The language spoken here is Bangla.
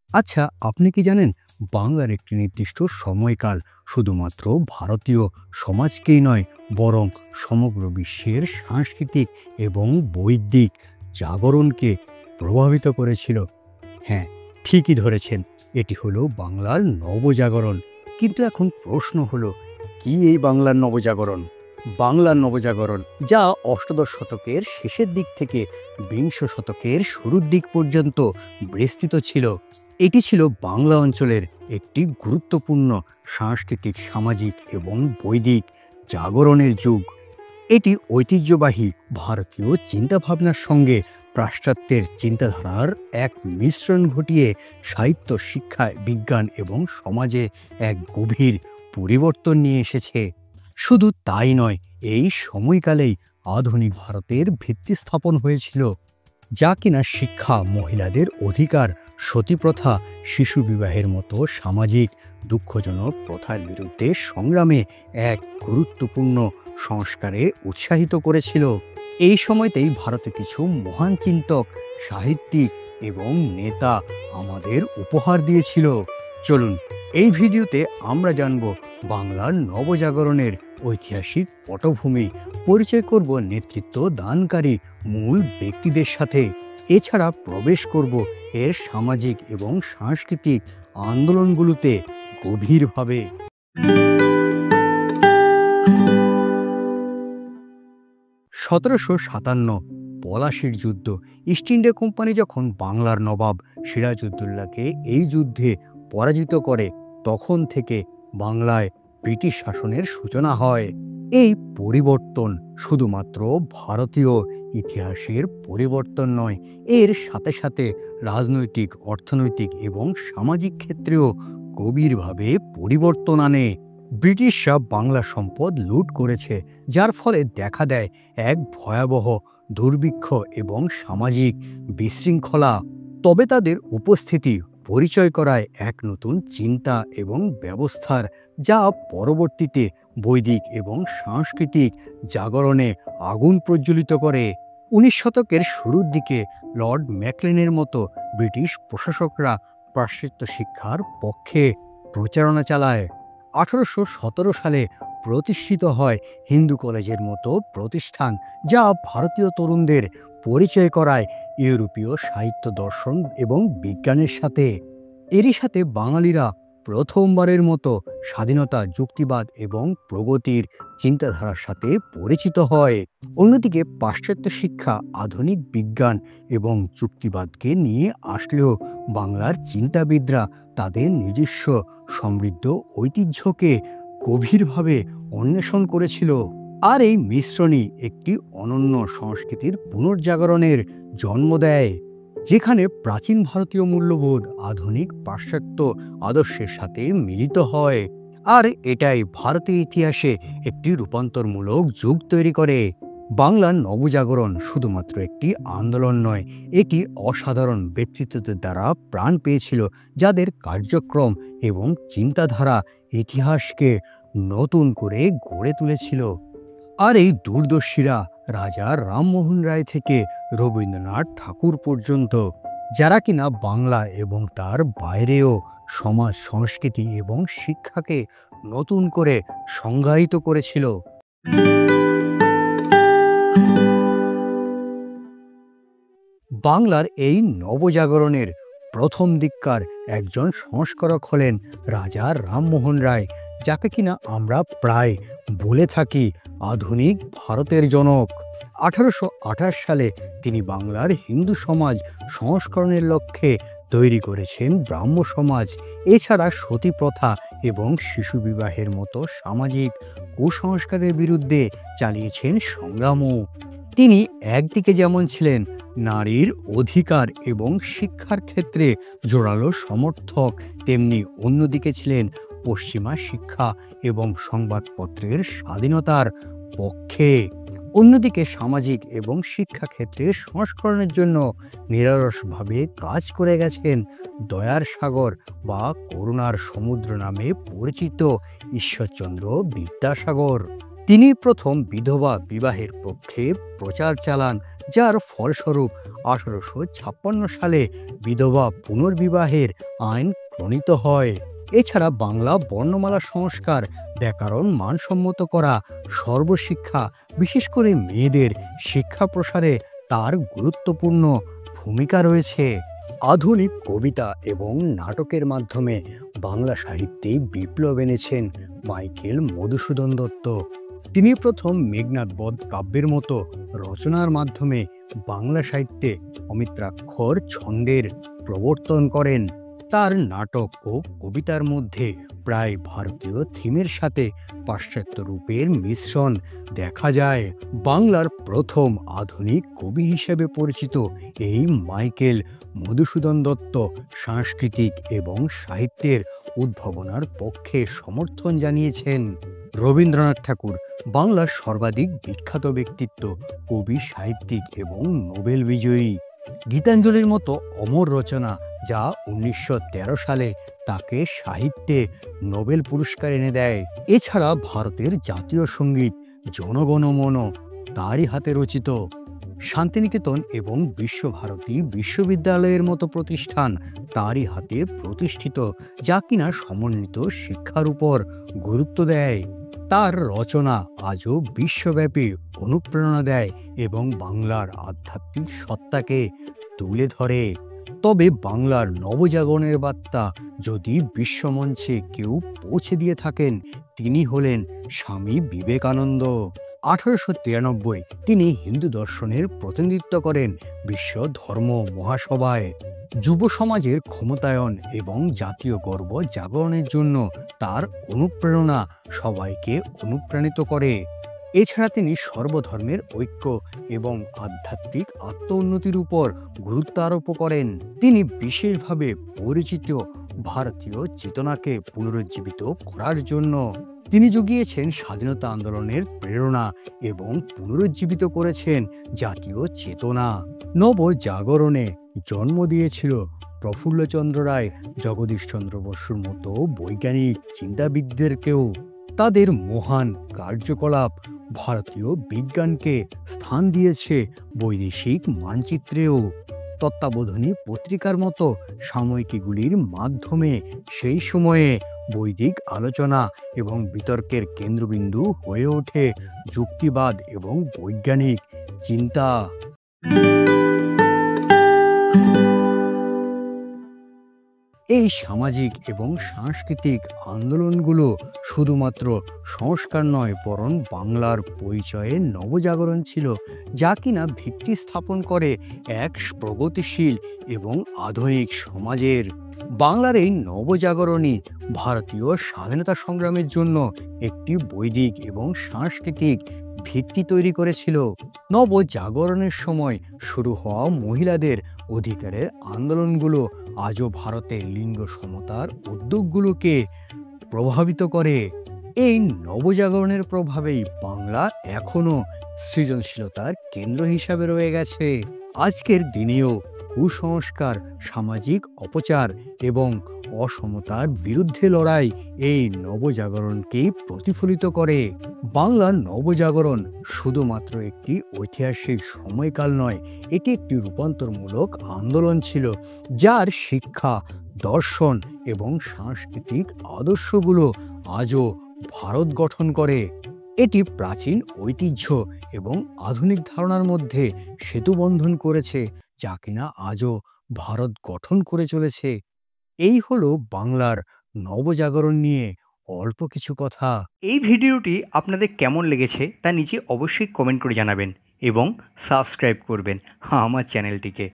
আচ্ছা, আপনি কি জানেন বাংলার একটি নির্দিষ্ট সময়কাল শুধুমাত্র ভারতীয় সমাজকেই নয়, বরং সমগ্র বিশ্বের সাংস্কৃতিক এবং বৈদিক জাগরণকে প্রভাবিত করেছিল? হ্যাঁ, ঠিকই ধরেছেন, এটি হলো বাংলার নবজাগরণ। কিন্তু এখন প্রশ্ন হলো, কি এই বাংলার নবজাগরণ? বাংলার নবজাগরণ, যা অষ্টাদশ শতকের শেষের দিক থেকে বিংশ শতকের শুরুর দিক পর্যন্ত বিস্তৃত ছিল, এটি ছিল বাংলা অঞ্চলের একটি গুরুত্বপূর্ণ সাংস্কৃতিক, সামাজিক এবং বৈদিক জাগরণের যুগ। এটি ঐতিহ্যবাহী ভারতীয় চিন্তাভাবনার সঙ্গে পাশ্চাত্যের চিন্তাধারার এক মিশ্রণ ঘটিয়ে সাহিত্য, শিক্ষায়, বিজ্ঞান এবং সমাজে এক গভীর পরিবর্তন নিয়ে এসেছে। শুধু তাই নয়, এই সময়কালেই আধুনিক ভারতের ভিত্তি স্থাপন হয়েছিল, যা কিনা শিক্ষা, মহিলাদের অধিকার, সতীপ্রথা, শিশু বিবাহের মতো সামাজিক দুঃখজনক প্রথার বিরুদ্ধে সংগ্রামে এক গুরুত্বপূর্ণ সংস্কারে উৎসাহিত করেছিল। এই সময়তেই ভারতে কিছু মহান চিন্তক, সাহিত্যিক এবং নেতা আমাদের উপহার দিয়েছিল। চলুন, এই ভিডিওতে আমরা জানব বাংলার নবজাগরণের ঐতিহাসিক পটভূমি, পরিচয় করব নেতৃত্ব দানকারী মূল ব্যক্তিদের সাথে। এছাড়া প্রবেশ করব এর সামাজিক এবং সাংস্কৃতিক আন্দোলনগুলোতে গভীরভাবে। 1757 পলাশির যুদ্ধ। ইস্ট ইন্ডিয়া কোম্পানি যখন বাংলার নবাব সিরাজউদ্দৌলাকে এই যুদ্ধে পরাজিত করে, তখন থেকে বাংলায় ব্রিটিশ শাসনের সূচনা হয়। এই পরিবর্তন শুধুমাত্র ভারতীয় ইতিহাসের পরিবর্তন নয়, এর সাথে সাথে রাজনৈতিক, অর্থনৈতিক এবং সামাজিক ক্ষেত্রেও গভীরভাবে পরিবর্তন আনে। ব্রিটিশরা বাংলা সম্পদ লুট করেছে, যার ফলে দেখা দেয় এক ভয়াবহ দুর্ভিক্ষ এবং সামাজিক বিশৃঙ্খলা। তবে তাদের উপস্থিতি পরিচয় করায় এক নতুন চিন্তা এবং ব্যবস্থার, যা পরবর্তীতে বৈদিক এবং সাংস্কৃতিক জাগরণে আগুন প্রজ্বলিত করে। 19 শতকের শুরুর দিকে লর্ড ম্যাকলেনের মতো ব্রিটিশ প্রশাসকরা পাশ্চাত্য শিক্ষার পক্ষে প্রচারণা চালায়। 1817 সালে প্রতিষ্ঠিত হয় হিন্দু কলেজের মতো প্রতিষ্ঠান, যা ভারতীয় তরুণদের পরিচয় করায় ইউরোপীয় সাহিত্য, দর্শন এবং বিজ্ঞানের সাথে। এরই সাথে বাঙালিরা প্রথমবারের মতো স্বাধীনতা, যুক্তিবাদ এবং প্রগতির চিন্তাধারার সাথে পরিচিত হয়। অন্যদিকে পাশ্চাত্য শিক্ষা আধুনিক বিজ্ঞান এবং যুক্তিবাদকে নিয়ে আসলেও বাংলার চিন্তাবিদরা তাদের নিজস্ব সমৃদ্ধ ঐতিহ্যকে গভীরভাবে অন্বেষণ করেছিল। আর এই মিশ্রণই একটি অনন্য সংস্কৃতির পুনর্জাগরণের জন্ম দেয়, যেখানে প্রাচীন ভারতীয় মূল্যবোধ আধুনিক পাশ্চাত্য আদর্শের সাথে মিলিত হয়। আর এটাই ভারতীয় ইতিহাসে একটি রূপান্তরমূলক যুগ তৈরি করে। বাংলার নবজাগরণ শুধুমাত্র একটি আন্দোলন নয়, এটি অসাধারণ ব্যক্তিত্বদের দ্বারা প্রাণ পেয়েছিল, যাদের কার্যক্রম এবং চিন্তাধারা ইতিহাসকে নতুন করে গড়ে তুলেছিল। আর এই দূরদর্শীরা রাজা রামমোহন রায় থেকে রবীন্দ্রনাথ ঠাকুর পর্যন্ত, যারা কিনা বাংলা এবং তার বাইরেও সমাজ, সংস্কৃতি এবং শিক্ষাকে নতুন করে সংজ্ঞায়িত করেছিল। বাংলার এই নবজাগরণের প্রথম দিককার একজন সংস্কারক হলেন রাজা রামমোহন রায়, যাকে কিনা আমরা প্রায় বলে থাকি আধুনিক ভারতের জনক। 1828 সালে তিনি বাংলার হিন্দু সমাজ সংস্করণের লক্ষ্যে তৈরি করেছেন ব্রাহ্ম সমাজ। এছাড়া সতী প্রথা এবং শিশু বিবাহের মতো সামাজিক কুসংস্কারের বিরুদ্ধে চালিয়েছেন সংগ্রামও। তিনি একদিকে যেমন ছিলেন নারীর অধিকার এবং শিক্ষার ক্ষেত্রে জোরালো সমর্থক, তেমনি অন্যদিকে ছিলেন পশ্চিমা শিক্ষা এবং সংবাদপত্রের স্বাধীনতার পক্ষে। অন্যদিকে সামাজিক এবং শিক্ষা ক্ষেত্রে সংস্করণের জন্য নিরলসভাবে কাজ করে গেছেন দয়ার সাগর বা করুণার সমুদ্র নামে পরিচিত ঈশ্বরচন্দ্র বিদ্যাসাগর। তিনি প্রথম বিধবা বিবাহের পক্ষে প্রচার চালান, যার ফলস্বরূপ 1856 সালে বিধবা পুনর্বিবাহের আইন প্রণীত হয়। এছাড়া বাংলা বর্ণমালা সংস্কার, ব্যাকরণ মানসম্মত করা, সর্বশিক্ষা, বিশেষ করে মেয়েদের শিক্ষা প্রসারে তার গুরুত্বপূর্ণ ভূমিকা রয়েছে। আধুনিক কবিতা এবং নাটকের মাধ্যমে বাংলা সাহিত্যে বিপ্লব এনেছেন মাইকেল মধুসূদন দত্ত। তিনি প্রথম মেঘনাদ বধ কাব্যের মতো রচনার মাধ্যমে বাংলা সাহিত্যে অমিত্রাক্ষর ছন্দের প্রবর্তন করেন। তার নাটক ও কবিতার মধ্যে প্রায় ভারতীয় থিমের সাথে পাশ্চাত্য রূপের মিশ্রণ দেখা যায়। বাংলার প্রথম আধুনিক কবি হিসেবে পরিচিত এই মাইকেল মধুসূদন দত্ত সাংস্কৃতিক এবং সাহিত্যের উদ্ভাবনার পক্ষে সমর্থন জানিয়েছেন। রবীন্দ্রনাথ ঠাকুর বাংলার সর্বাধিক বিখ্যাত ব্যক্তিত্ব, কবি, সাহিত্যিক এবং নোবেল বিজয়ী। গীতাঞ্জলির মতো অমর রচনা, যা 1913 সালে তাকে সাহিত্যে নোবেল পুরস্কার এনে দেয়। এছাড়া ভারতের জাতীয় সঙ্গীত জনগণ মন তারই হাতে রচিত। শান্তিনিকেতন এবং বিশ্বভারতী বিশ্ববিদ্যালয়ের মতো প্রতিষ্ঠান তারই হাতে প্রতিষ্ঠিত, যা কিনা সমন্বিত শিক্ষার উপর গুরুত্ব দেয়। তার রচনা আজও বিশ্বব্যাপী অনুপ্রেরণা দেয় এবং বাংলার আধ্যাত্মিক সত্তাকে তুলে ধরে। তবে বাংলার নবজাগরণের বার্তা যদি বিশ্বমঞ্চে কেউ পৌঁছে দিয়ে থাকেন, তিনি হলেন স্বামী বিবেকানন্দ। 1893 তিনি হিন্দু দর্শনের প্রতিনিধিত্ব করেন বিশ্ব ধর্ম মহাসভায়। যুব সমাজের ক্ষমতায়ন এবং জাতীয় গর্ব জাগরণের জন্য তার অনুপ্রেরণা সবাইকে অনুপ্রাণিত করে। এছাড়া তিনি সর্বধর্মের ঐক্য এবং আধ্যাত্মিক আত্ম-উন্নতির উপর গুরুত্ব আরোপ করেন। তিনি বিশেষভাবে পরিচিত ভারতীয় চেতনাকে পুনরুজ্জীবিত করার জন্য। তিনি জুগিয়েছেন স্বাধীনতা আন্দোলনের প্রেরণা এবং পুনরুজ্জীবিত করেছেন জাতীয় চেতনা। নবজাগরণে জন্ম দিয়েছিল প্রফুল্লচন্দ্র রায়, জগদীশচন্দ্র বসুর মতো বৈজ্ঞানিক চিন্তাবিদদেরকেও। তাদের মহান কার্যকলাপ ভারতীয় বিজ্ঞানকে স্থান দিয়েছে বৈদেশিক মানচিত্রেও। তত্ত্বাবধানী পত্রিকার মতো সাময়িকীগুলির মাধ্যমে সেই সময়ে বৈদিক আলোচনা এবং বিতর্কের কেন্দ্রবিন্দু হয়ে ওঠে যুক্তিবাদ এবং বৈজ্ঞানিক চিন্তা। এই সামাজিক এবং সাংস্কৃতিক আন্দোলনগুলো শুধুমাত্র সংস্কার নয়, বরং বাংলার পরিচয়ের নবজাগরণ ছিল, যা কিনা ভিত্তি স্থাপন করে এক প্রগতিশীল এবং আধুনিক সমাজের। বাংলার এই নবজাগরণই ভারতীয় স্বাধীনতা সংগ্রামের জন্য একটি বৈদিক এবং সাংস্কৃতিক ভিত্তি তৈরি করেছিল। নবজাগরণের সময় শুরু হওয়া মহিলাদের অধিকারের আন্দোলনগুলো আজও ভারতের লিঙ্গ সমতার উদ্যোগগুলোকে প্রভাবিত করে। এই নবজাগরণের প্রভাবেই বাংলা এখনো সৃজনশীলতার কেন্দ্র হিসাবে রয়ে গেছে। আজকের দিনেও কুসংস্কার, সামাজিক অপচার এবং অসমতার বিরুদ্ধে লড়াই এই নবজাগরণকেই প্রতিফলিত করে। বাংলার নবজাগরণ শুধুমাত্র একটি ঐতিহাসিক সময়কাল নয়, এটি একটি রূপান্তরমূলক আন্দোলন ছিল, যার শিক্ষা, দর্শন এবং সাংস্কৃতিক আদর্শগুলো আজও ভারত গঠন করে। এটি প্রাচীন ঐতিহ্য এবং আধুনিক ধারণার মধ্যে সেতুবন্ধন করেছে, যা কিনা আজও ভারত গঠন করে চলেছে। এই হলো বাংলার নবজাগরণ নিয়ে অল্প কিছু কথা। এই ভিডিওটি আপনাদের কেমন লেগেছে তা নিচে অবশ্যই কমেন্ট করে জানাবেন এবং সাবস্ক্রাইব করবেন আমার চ্যানেলটিকে।